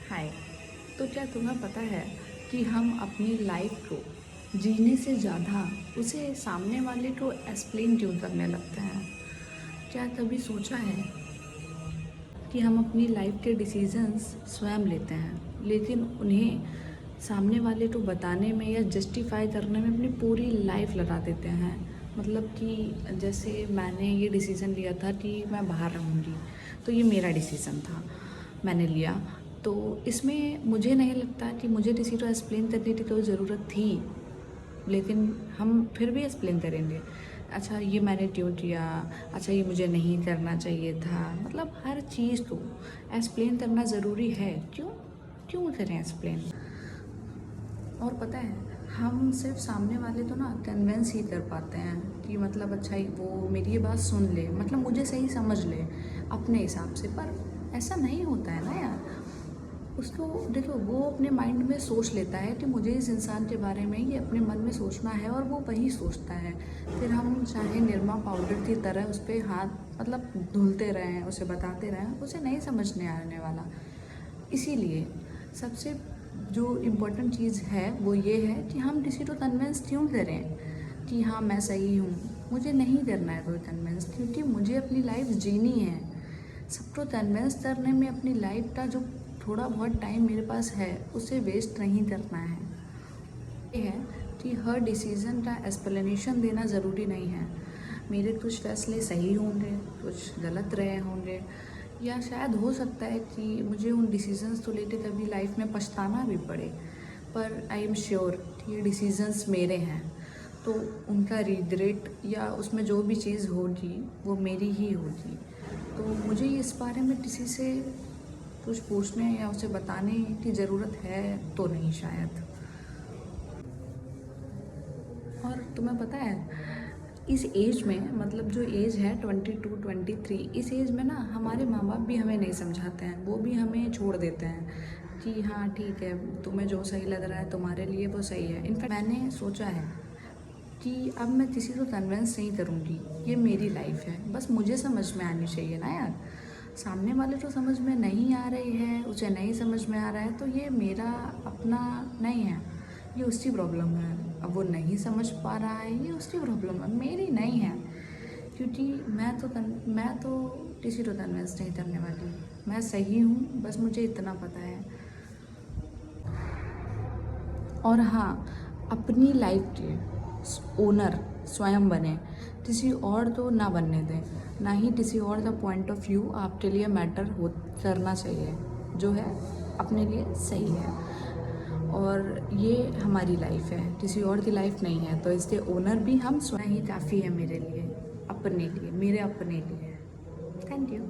हाय। तो क्या तुम्हें पता है कि हम अपनी लाइफ को जीने से ज़्यादा उसे सामने वाले को एक्सप्लेन क्यों करने लगते हैं? क्या कभी सोचा है कि हम अपनी लाइफ के डिसीजंस स्वयं लेते हैं, लेकिन उन्हें सामने वाले को बताने में या जस्टिफाई करने में अपनी पूरी लाइफ लगा देते हैं। मतलब कि जैसे मैंने ये डिसीज़न लिया था कि मैं बाहर रहूँगी, तो ये मेरा डिसीज़न था, मैंने लिया। तो इसमें मुझे नहीं लगता कि मुझे किसी को एक्सप्लेन करने की कोई ज़रूरत थी, लेकिन हम फिर भी एक्सप्लेन करेंगे। अच्छा ये मैंने क्यों किया, अच्छा ये मुझे नहीं करना चाहिए था। मतलब हर चीज़ को एक्सप्लेन करना ज़रूरी है। क्यों क्यों करें एक्सप्लेन? और पता है, हम सिर्फ सामने वाले तो ना कन्विंस ही कर पाते हैं कि मतलब अच्छा वो मेरी ये बात सुन ले, मतलब मुझे सही समझ ले अपने हिसाब से। पर ऐसा नहीं होता है ना यार। उसको देखो, वो अपने माइंड में सोच लेता है कि मुझे इस इंसान के बारे में ये अपने मन में सोचना है, और वो वही सोचता है। फिर हम चाहे निरमा पाउडर की तरह उस पर हाथ मतलब धुलते रहें, उसे बताते रहें, उसे नहीं समझने आने वाला। इसीलिए सबसे जो इम्पोर्टेंट चीज़ है वो ये है कि हम किसी को कन्विंस क्यों करें कि हाँ मैं सही हूँ। मुझे नहीं करना है कोई कन्विंस, क्योंकि मुझे अपनी लाइफ जीनी है। सबको कन्विंस करने में अपनी लाइफ का जो थोड़ा बहुत टाइम मेरे पास है उसे वेस्ट नहीं करना है। ये है कि हर डिसीज़न का एक्सप्लेनेशन देना ज़रूरी नहीं है। मेरे कुछ फैसले सही होंगे, कुछ गलत रहे होंगे, या शायद हो सकता है कि मुझे उन डिसीजंस को लेकर कभी लाइफ में पछताना भी पड़े। पर आई एम श्योर कि ये डिसीजंस मेरे हैं, तो उनका रिग्रेट या उसमें जो भी चीज़ होगी वो मेरी ही होगी। तो मुझे इस बारे में किसी से कुछ पूछने या उसे बताने की ज़रूरत है तो नहीं शायद। और तुम्हें पता है, इस एज में मतलब जो एज है 22-23, इस एज में ना हमारे माँ बाप भी हमें नहीं समझाते हैं, वो भी हमें छोड़ देते हैं कि हाँ ठीक है, तुम्हें जो सही लग रहा है तुम्हारे लिए वो सही है। इनफैक्ट मैंने सोचा है कि अब मैं किसी को कन्विंस नहीं करूँगी, ये मेरी लाइफ है, बस मुझे समझ में आनी चाहिए ना यार। सामने वाले को समझ में नहीं आ रही है, उसे नहीं समझ में आ रहा है, तो ये मेरा अपना नहीं है, ये उसकी प्रॉब्लम है। अब वो नहीं समझ पा रहा है, ये उसकी प्रॉब्लम है, मेरी नहीं है। क्योंकि मैं तो किसी को कन्विंस नहीं करने वाली, मैं सही हूँ, बस मुझे इतना पता है। और हाँ, अपनी लाइफ के ओनर स्वयं बने, किसी और तो ना बनने दें, ना ही किसी और का पॉइंट ऑफ व्यू आपके लिए मैटर हो करना चाहिए। जो है अपने लिए सही है, और ये हमारी लाइफ है, किसी और की लाइफ नहीं है, तो इसके ओनर भी हम स्वयं ही काफ़ी है मेरे लिए, अपने लिए, मेरे अपने लिए। Thank you.